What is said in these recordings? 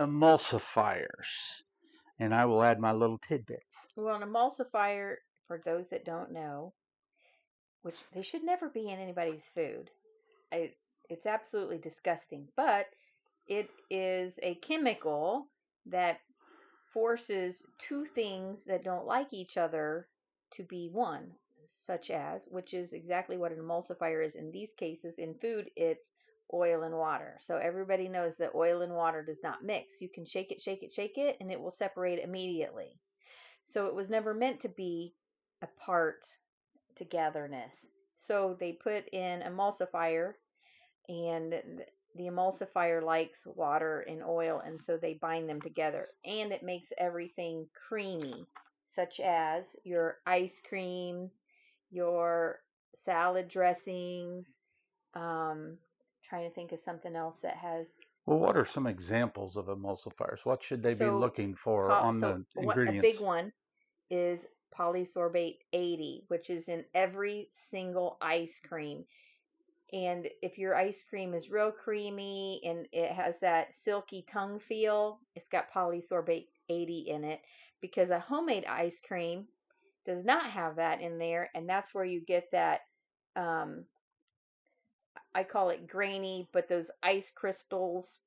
emulsifiers, and I will add my little tidbits. Well, an emulsifier, for those that don't know, which they should never be in anybody's food. I, it's absolutely disgusting, but it is a chemical that forces two things that don't like each other to be one, such as, which is exactly what an emulsifier is in these cases. In food, it's oil and water. So everybody knows that oil and water does not mix. You can shake it, shake it, shake it, and it will separate immediately. So it was never meant to be apart togetherness. So they put in emulsifier, and the emulsifier likes water and oil, and so they bind them together, and it makes everything creamy, such as your ice creams, your salad dressings. um, Trying to think of something else that has. Well, what are some examples of emulsifiers? What should they be so looking for on so the a big ingredients? one is polysorbate 80, which is in every single ice cream. And if your ice cream is real creamy and it has that silky tongue feel, it's got polysorbate 80 in it, because a homemade ice cream does not have that in there. And that's where you get that, um, I call it grainy, but those ice crystals.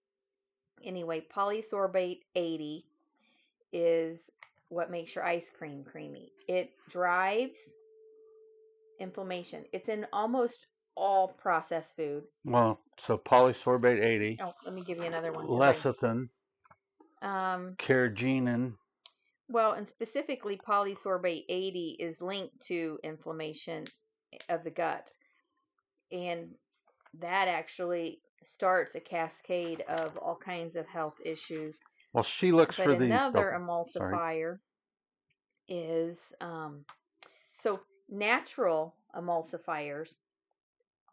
Anyway, polysorbate 80 is what makes your ice cream creamy. It drives inflammation. It's in almost all processed food. Well, so polysorbate 80, Oh, let me give you another one because lecithin, um, carrageenan. well, and specifically polysorbate 80 is linked to inflammation of the gut, and that actually starts a cascade of all kinds of health issues. Well, she looks But for these. Oh, another sorry. emulsifier is so natural emulsifiers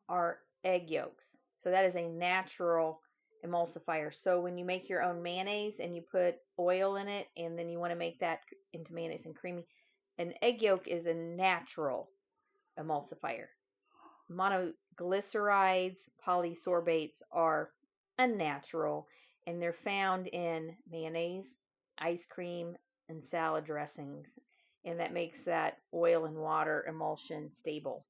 are egg yolks. So that is a natural emulsifier. So when you make your own mayonnaise and you put oil in it and then you want to make that into mayonnaise and creamy, an egg yolk is a natural emulsifier. Monoglycerides, polysorbates are unnatural, and they're found in mayonnaise, ice cream, and salad dressings. And that makes that oil and water emulsion stable.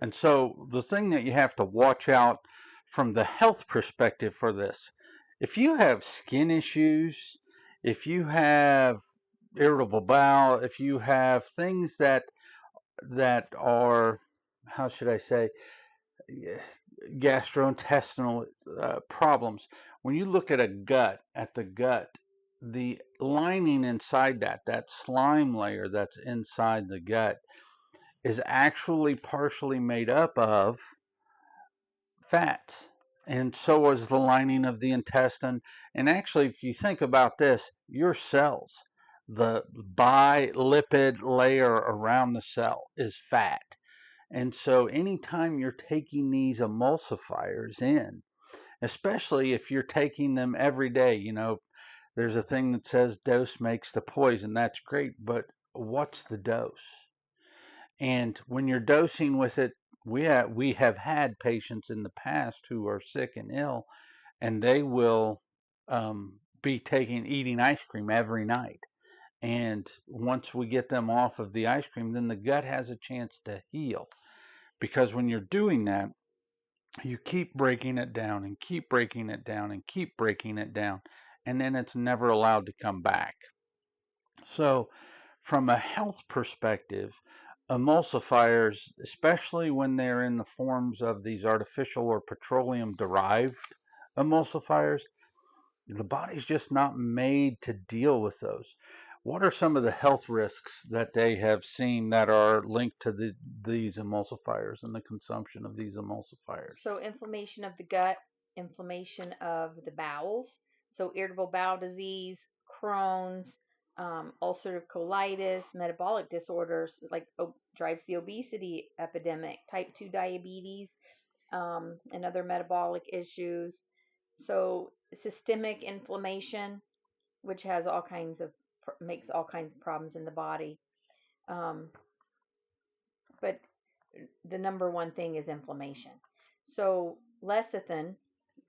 And so the thing that you have to watch out from the health perspective for this, if you have skin issues, if you have irritable bowel, if you have things that are, how should I say, gastrointestinal problems. When you look at the gut, the lining inside that slime layer that's inside the gut is actually partially made up of fats. And so is the lining of the intestine. And actually, if you think about this, your cells, the bilipid layer around the cell is fat. And so anytime you're taking these emulsifiers in, especially if you're taking them every day, there's a thing that says dose makes the poison. That's great, but what's the dose? And when you're dosing with it, we have had patients in the past who are sick and ill, and they will be eating ice cream every night. And once we get them off of the ice cream, then the gut has a chance to heal. Because when you're doing that, you keep breaking it down and keep breaking it down and keep breaking it down, and then it's never allowed to come back. So, from a health perspective, emulsifiers, especially when they're in the forms of these artificial or petroleum derived emulsifiers, the body's just not made to deal with those. What are some of the health risks that they have seen that are linked to these emulsifiers and the consumption of these emulsifiers? So inflammation of the gut, inflammation of the bowels, so irritable bowel disease, Crohn's, ulcerative colitis, metabolic disorders like drives the obesity epidemic, type 2 diabetes, and other metabolic issues. So systemic inflammation, which has all kinds of makes all kinds of problems in the body. Um, but the number one thing is inflammation. So lecithin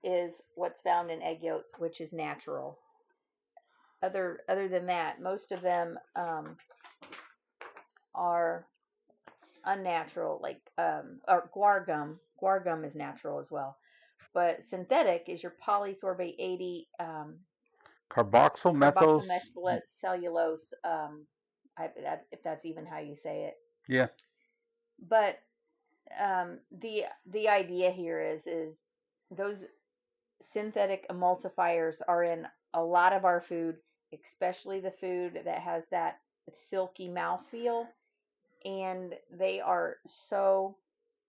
is what's found in egg yolks, which is natural. Other than that, most of them are unnatural, like or guar gum. Guar gum is natural as well, but synthetic is your polysorbate 80 Carboxyl methyls. carboxymethylate cellulose. If that's even how you say it. Yeah. But the idea here is those synthetic emulsifiers are in a lot of our food, especially the food that has that silky mouthfeel, and they are so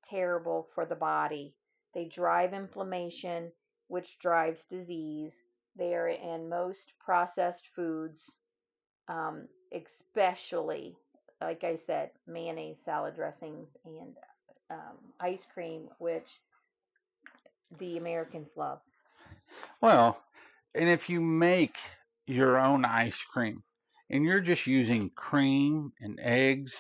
terrible for the body. They drive inflammation, which drives disease. They are in most processed foods, especially, like I said, mayonnaise, salad dressings, and ice cream, which the Americans love. Well, and if you make your own ice cream and you're just using cream and eggs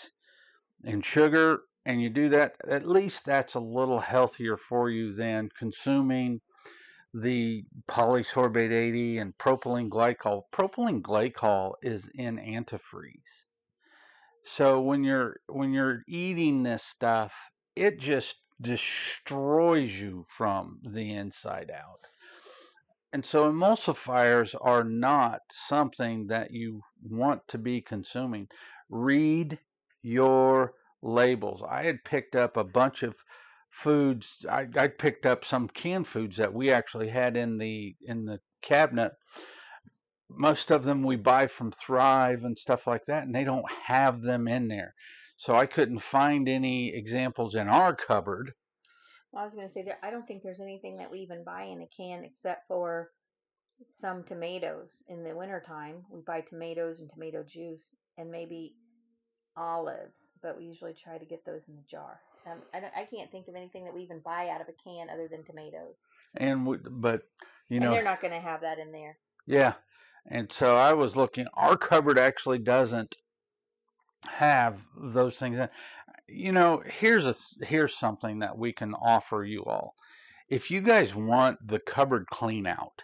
and sugar and you do that, at least that's a little healthier for you than consuming the polysorbate 80 and propylene glycol. Propylene glycol is in antifreeze. So when you're eating this stuff, it just destroys you from the inside out. And so emulsifiers are not something that you want to be consuming. Read your labels. I had picked up a bunch of foods. I picked up some canned foods that we actually had in the cabinet. Most of them we buy from Thrive and stuff like that, and they don't have them in there. So I couldn't find any examples in our cupboard. Well, I was going to say that I don't think there's anything that we even buy in a can except for some tomatoes in the wintertime. We buy tomatoes and tomato juice and maybe olives, but we usually try to get those in the jar. I can't think of anything that we even buy out of a can other than tomatoes. But you And know, they're not going to have that in there. yeah. And so I was looking. Our cupboard actually doesn't have those things. Here's something that we can offer you all. If you guys want the cupboard clean out,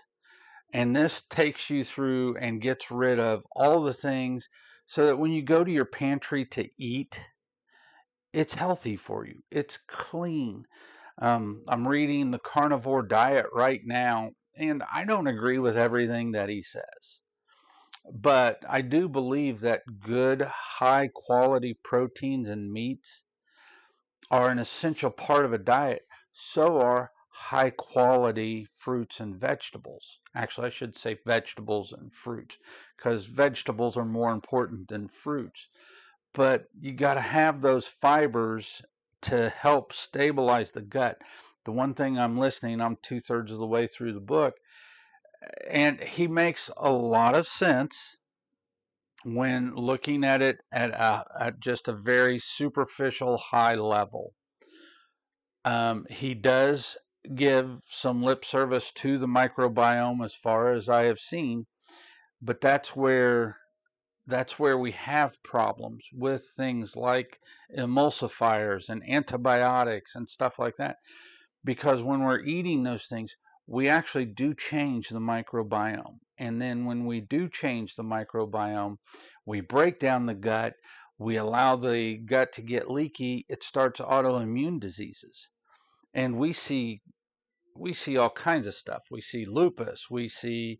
and this takes you through and gets rid of all the things so that when you go to your pantry to eat, it's healthy for you. It's clean. I'm reading the carnivore diet right now, and I don't agree with everything that he says. But I do believe that good, high quality proteins and meats are an essential part of a diet. So are high quality fruits and vegetables. Actually, I should say vegetables and fruits because vegetables are more important than fruits. But you got to have those fibers to help stabilize the gut. The one thing I'm 2/3 of the way through the book, and he makes a lot of sense when looking at it at just a very superficial high level. He does give some lip service to the microbiome as far as I have seen, but that's where we have problems with things like emulsifiers and antibiotics and stuff like that. Because when we're eating those things, we actually do change the microbiome. And then when we do change the microbiome, we break down the gut, we allow the gut to get leaky, it starts autoimmune diseases. And we see all kinds of stuff. We see lupus, we see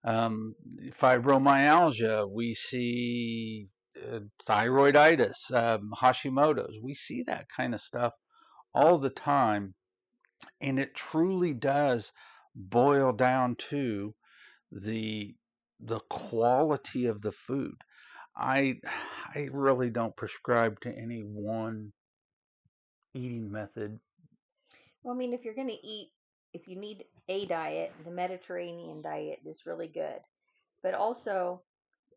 fibromyalgia, we see thyroiditis, Hashimoto's. We see that kind of stuff all the time, and it truly does boil down to the the quality of the food. I I really don't prescribe to any one eating method. Well, I mean, if you're going to eat, if you need a diet, the Mediterranean diet is really good. But also,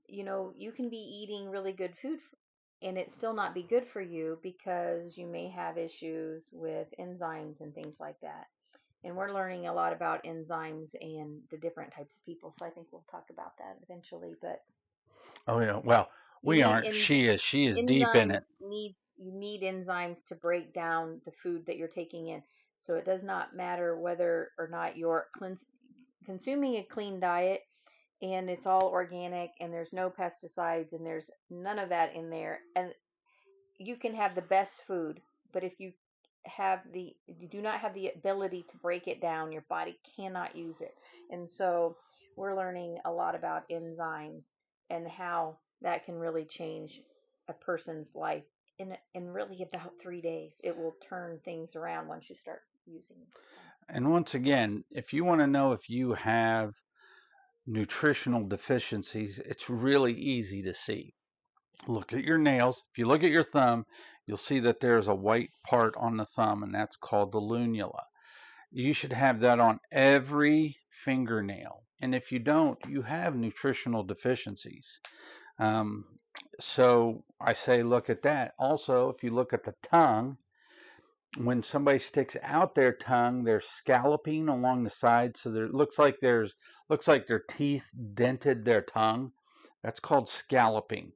you can be eating really good food and it still not be good for you because you may have issues with enzymes and things like that. And we're learning a lot about enzymes and the different types of people. So I think we'll talk about that eventually. But Oh yeah, well, you we need aren't. She is deep in enzymes it. need you need enzymes to break down the food that you're taking in. So it does not matter whether or not you're consuming a clean diet and it's all organic and there's no pesticides and there's none of that in there. And you can have the best food, but if you do not have the ability to break it down, your body cannot use it. And so we're learning a lot about enzymes and how that can really change a person's life in really about 3 days. It will turn things around once you start using them. And once again, if you want to know if you have nutritional deficiencies, it's really easy to see. Look at your nails. If you look at your thumb, you'll see that there's a white part on the thumb, and that's called the lunula. You should have that on every fingernail. And if you don't, you have nutritional deficiencies. Um, so I say look at that. Also, if you look at the tongue, when somebody sticks out their tongue, they're scalloping along the side, so there looks like their teeth dented their tongue. That's called scalloping.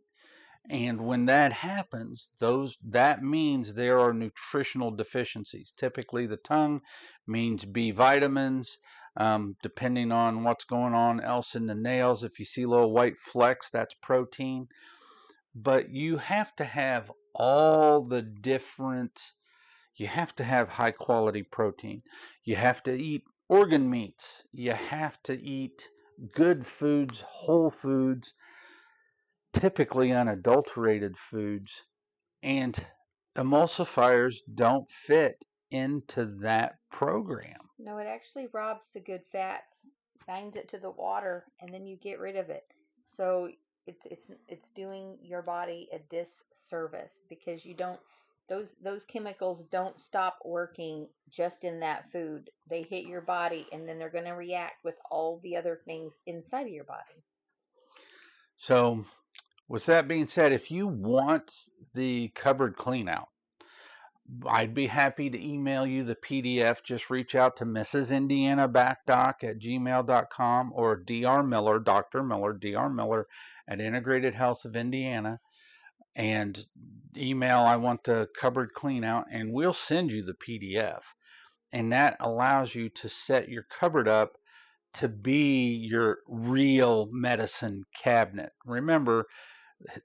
And when that happens, that means there are nutritional deficiencies. Typically, the tongue means B vitamins. Depending on what's going on else in the nails, if you see little white flecks, that's protein. But you have to have all the different. You have to have high quality protein. You have to eat organ meats. You have to eat good foods, whole foods, typically unadulterated foods, and emulsifiers don't fit into that program. No, it actually robs the good fats, binds it to the water, and then you get rid of it. So it's doing your body a disservice because you don't those chemicals don't stop working just in that food. They hit your body and then they're going to react with all the other things inside of your body. So, with that being said, if you want the cupboard clean out, I'd be happy to email you the PDF. Just reach out to mrsindianabackdoc@gmail.com or Dr. Miller, Dr. Miller, Dr. Miller at Integrated Health of Indiana, and email I want the cupboard clean out, and we'll send you the PDF. And that allows you to set your cupboard up to be your real medicine cabinet. Remember,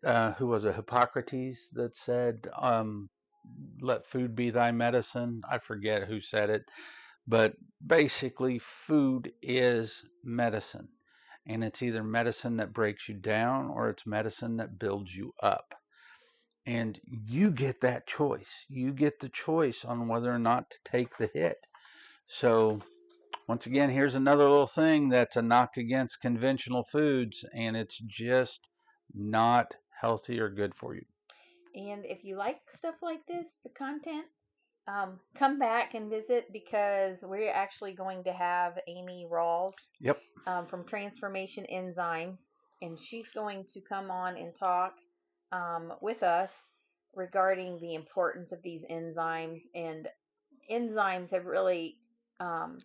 who was it, Hippocrates, that said, let food be thy medicine? I forget who said it, but basically, food is medicine. And it's either medicine that breaks you down or it's medicine that builds you up. And you get that choice. You get the choice on whether or not to take the hit. So, once again, here's another little thing that's a knock against conventional foods, and it's just not healthy or good for you. And if you like stuff like this, the content, come back and visit because we're actually going to have Amy Rawls Yep. from Transformation Enzymes, and she's going to come on and talk with us regarding the importance of these enzymes. And enzymes have really um,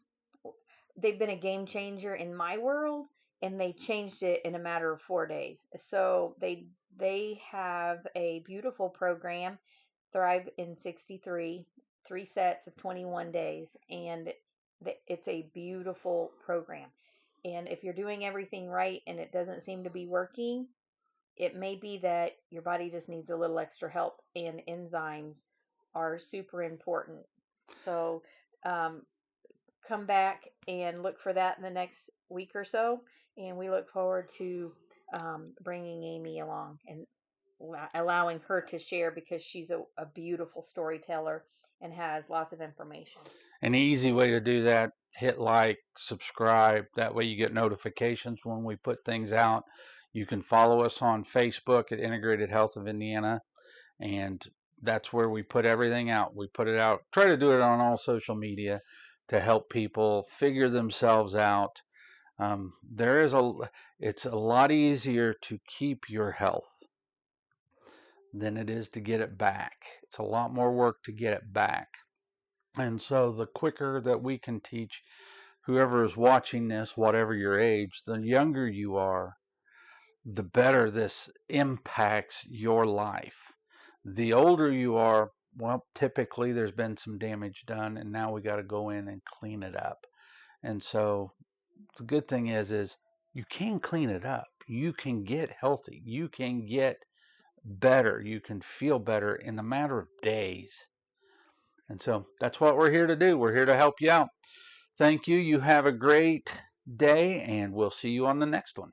they've been a game changer in my world, and they changed it in a matter of 4 days. So they have a beautiful program, Thrive in 63, 3 sets of 21 days, and it's a beautiful program. And if you're doing everything right and it doesn't seem to be working, it may be that your body just needs a little extra help, and enzymes are super important. So, um, come back and look for that in the next week or so. And we look forward to bringing Amy along and allowing her to share because she's a beautiful storyteller and has lots of information. An easy way to do that, hit like, subscribe. That way you get notifications when we put things out. You can follow us on Facebook at Integrated Health of Indiana, and that's where we put everything out. We put it out, try to do it on all social media to help people figure themselves out. There is it's a lot easier to keep your health than it is to get it back. It's a lot more work to get it back. And so the quicker that we can teach whoever is watching this, whatever your age, the younger you are, the better this impacts your life. The older you are, well, typically there's been some damage done, and now we got to go in and clean it up. And so the good thing is you can clean it up. You can get healthy. You can get better. You can feel better in a matter of days. And so that's what we're here to do. We're here to help you out. Thank you. You have a great day, and we'll see you on the next one.